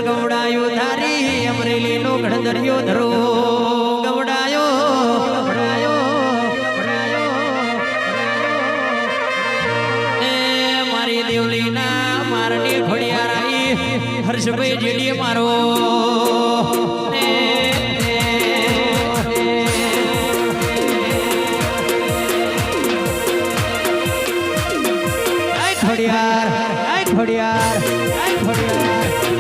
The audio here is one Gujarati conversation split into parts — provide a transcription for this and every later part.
ગવડાયો ધારી અમરેલી નો ગણદરિયો ધરો ગવડાયો મારી દેવલીના મારની ખોડિયારાઈ હર્ષભાઈ જેડીએ મારો ખોડિયાર ખોડિયાર ખોડિયાર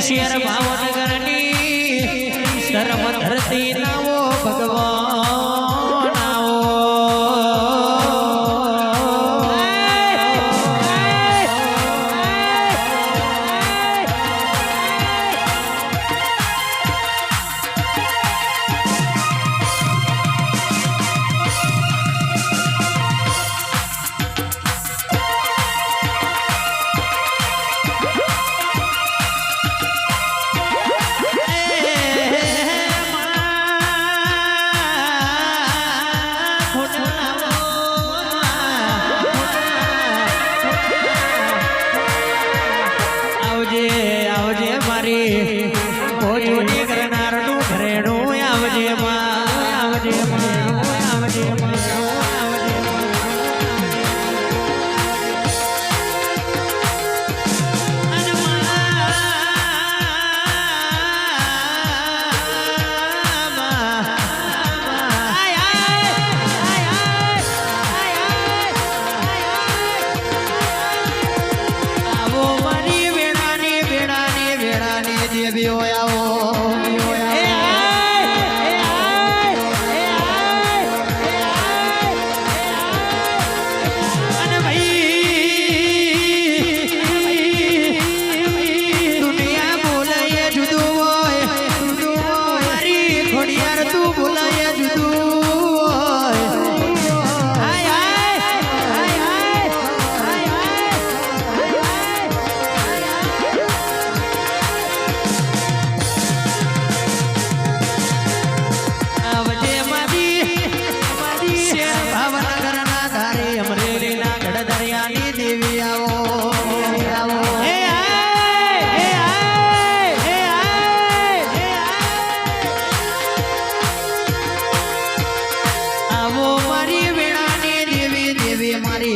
શેર ભાવનગરની ધર્મ ધરતી નાવો ભગવાન આવો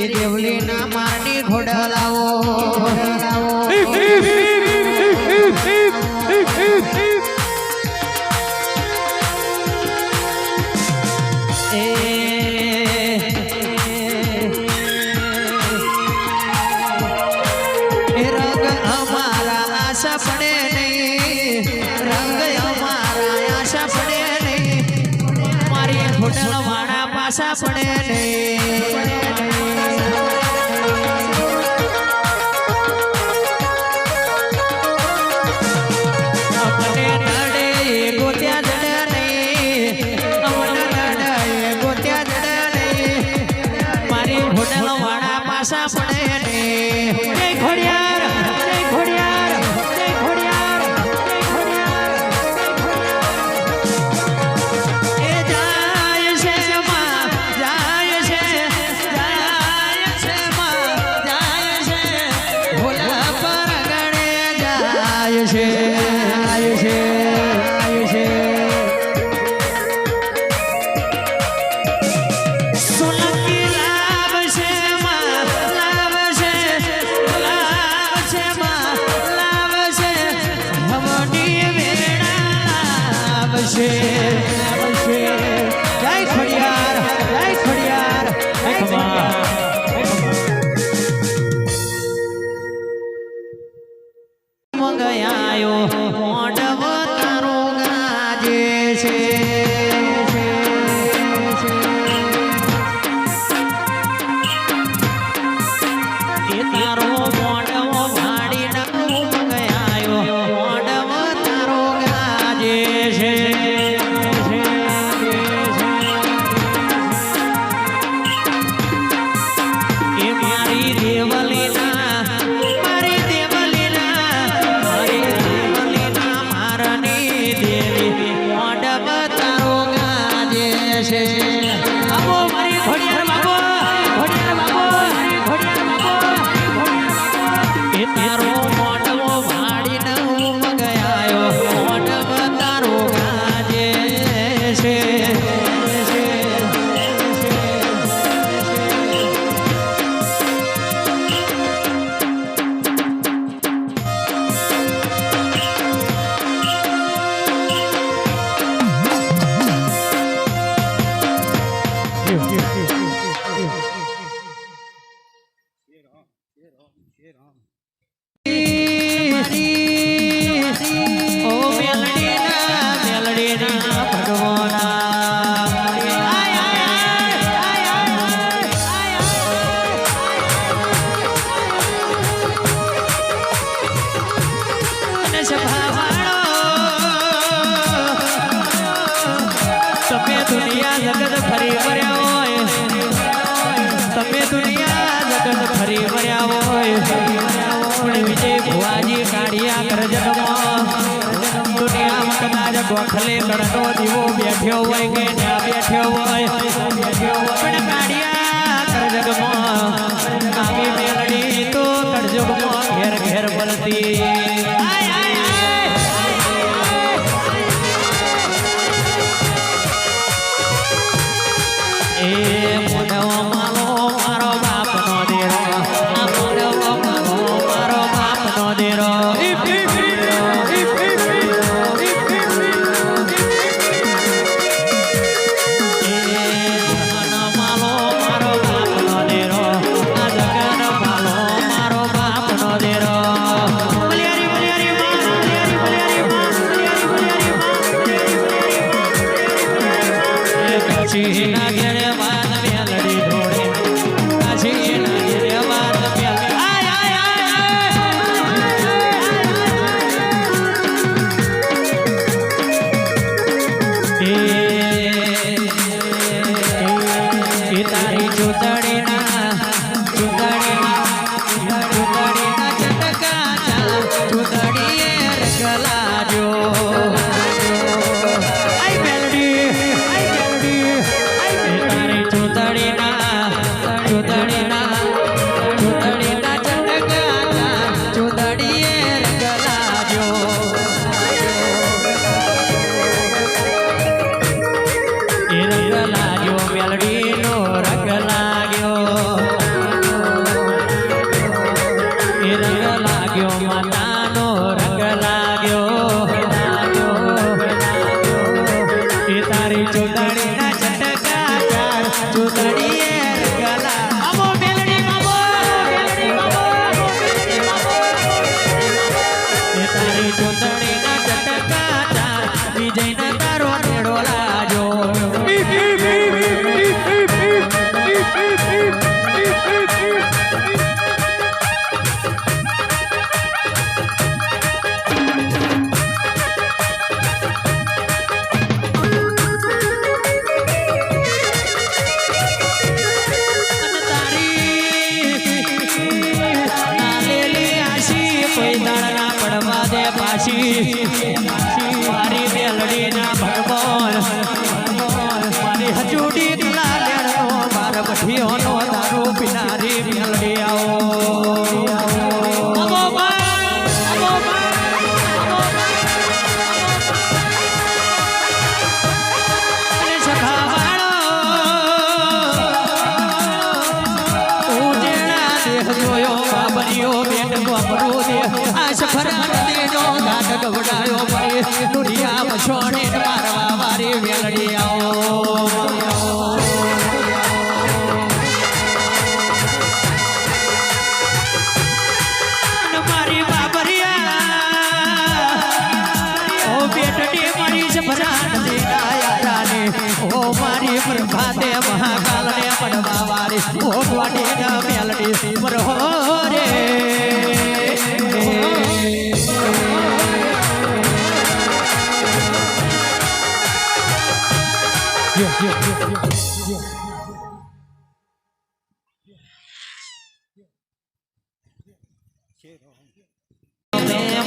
મારી દેવલી ના મારની ઘોડલાઓ રંગ અમારા આશા પડે નહીં રંગ અમારા આશા પડે નહીં મારી હોટલ વાળા પાછા પડે નહીં અમને નડે ગોત્યા જડે નહીં અમને નડે ગોત્યા જડે નહીં મારી હોટલ વાળા પાછા પડે નહીં જય ઘોડિયાર જય ઘોડિયાર જય ઘોડિયાર જય ઘોડિયાર એ જાય છે માં જાય છે માં જાય છે ભોલા પર ગણે જાય છે સોલંકી લાভ છે માં લાভ છે લાভ છે હવની વેળા લાভ છે જય ખોડિયાર જય ખોડિયાર જય ખોડિયાર મંગયાયો મોઢવ તારો ગાજે છે એ તારો મોઢવ ભાડીને મંગયાયો મોઢવ તારો ગાજે છે એ મારી દેવલીના મારી દેવલીના મારની દેવી મોઢવ તારો ગાજે છે બાબો મારી ઘોડિયાર બાબો એ તારો મોઢવો ભાડીને મંગયાયો મોઢવ તારો ગાજે છે ઓ મેલડીના ભગવાના અને સભાવાળો તમે દુનિયા જગત ફરી વર્યા હોય તમે દુનિયા જગત ફરી વર્યા હોય પણ વિજય ભુવાજી કાઢિયા કરજગમાં દુનિયામાં કદાચ ગોખલે લડનો દીવો બેઠ્યો હોય કે ત્યાં બેઠ્યો હોય પણ કાઢિયા કરજગમાં આવી મેલડી તો કરજગમાં ઘેર ઘેર બોલતી એ મોઢવ માલો મારો બાપનો દેરો આ મોઢવ માલો મારો બાપનો દેરો રંગ લાગ્યો મેલડીનો રંગ લાગ્યો મારી મેલડી ના ભગવાન મારી હજુડી કલા લેણો માર બઠીઓ નો દારૂ પીનારી મેલડી આવો ગવડાયો ભાઈ દુનિયા મછોડે મારવા વારી વેલડી આવો મારી બાબરિયા ઓ બેટડી મારી સફરાન દેડાયા ઓ મારી પ્રભાતે મહાકાલને પડવા વારી ઓ વાડી ના મેલડી મરહો રે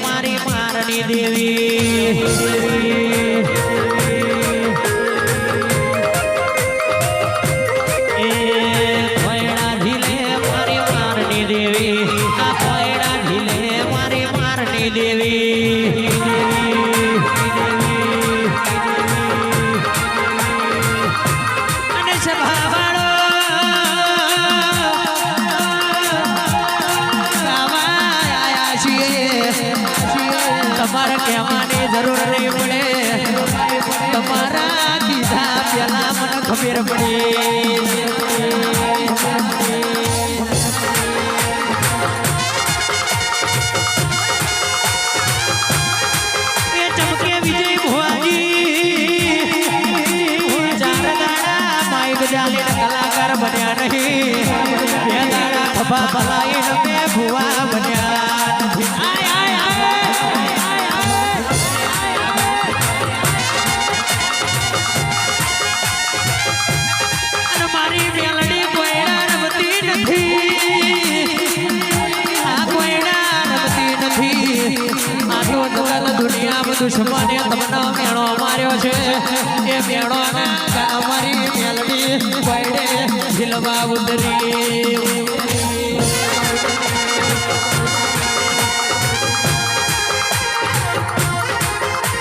મારી મારની દેવી મારી મારની દેવી આ ભોયડા ઢીલે મારી મારની દેવી અને સભાવાળો તમારે કહેવાની જરૂર નહીં પડે તમારા કીધા પેલા મને ખબર પડી એ ચમકે વિજય ભુવાજી ચાર દાડા માઇક જાલી કલાકાર બન્યા નહીં બે દાડા ખભા ભલાઈ બે ભુવા બન્યા મારી મેલડી કોઈના રમતી નથી આ કોઈના રમતી નથી આટલો દુકાન દુનિયામાં દુશ્મને તમને મેળો માર્યો છે એ મેળો અમારી મેલડી કોઈને ઝીલવા ઉતરી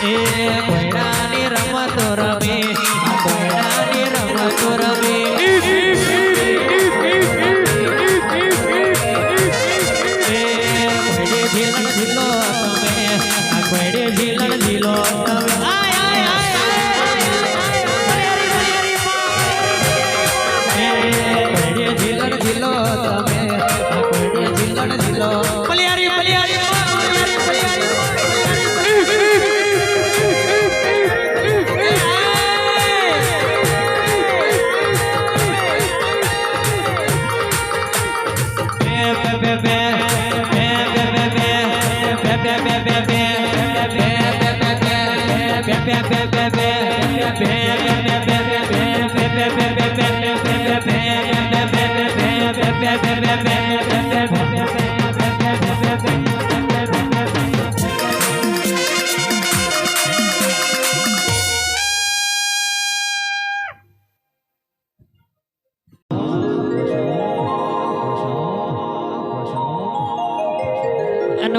એ કોઈનાની રમતો રમે આ કોઈનાની રમતો રમે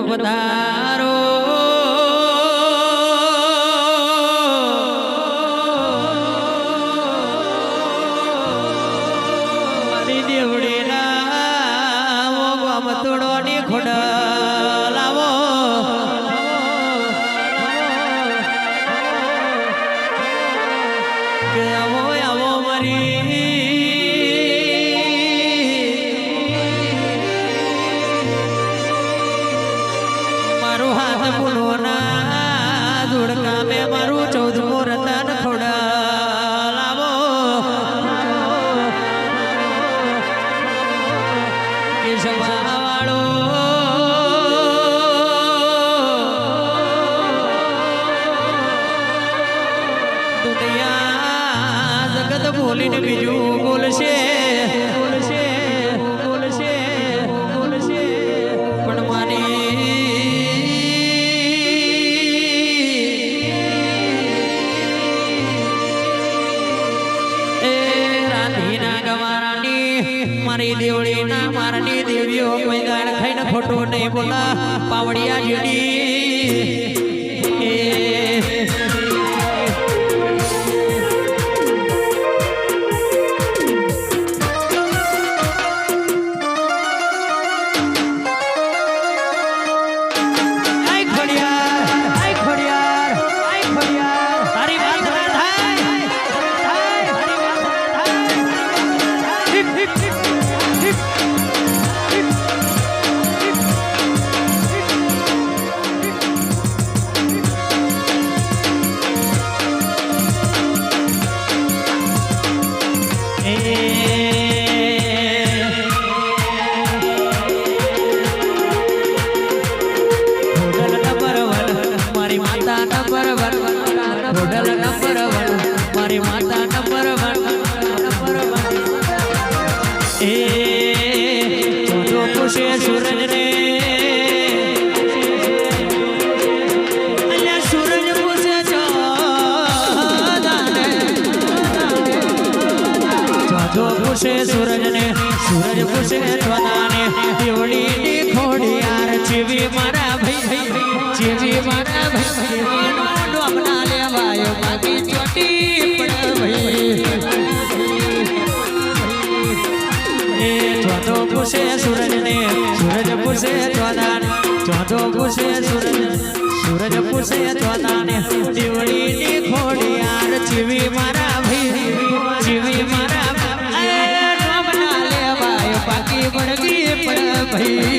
પધારો મારી દેવડી લાવો ગમતોડોની ખોડ લાવો આવો આવો મારી વાળો દુનિયા જગત બોલીને બીજું બોલશે બોલશે બોલશે બોલશે પણ મારી એ રાધીના ગવારાની મારી દેવળીના મારની દેવીઓ કોઈ ગાણ ખાઈને ખોટું નહીં બોલા પાવડિયા જેડી મારી માતા નંબર 1 એ જો પૂછે સૂરજ ને અલ્યા સૂરજ પૂછે જો પૂછે સૂરજ ને સૂરજ પૂછે ચોદાને દેવળીની ખોડી યાર જીવી મારા ભાઈ જીવી મારા ભાઈ ડોમના લેવાયો બાકી ચોટી પણ ભાઈ એ ચોથો પૂછે સૂરજ ને સૂરજ પૂછે ચોદાને ચોથો પૂછે સૂરજ પૂછે ચોદાને દેવળીની ખોડી યાર જીવી મારા ભાઈ જીવી મારા ડોમના લેવાયો બાકી વળગી પણ ભાઈ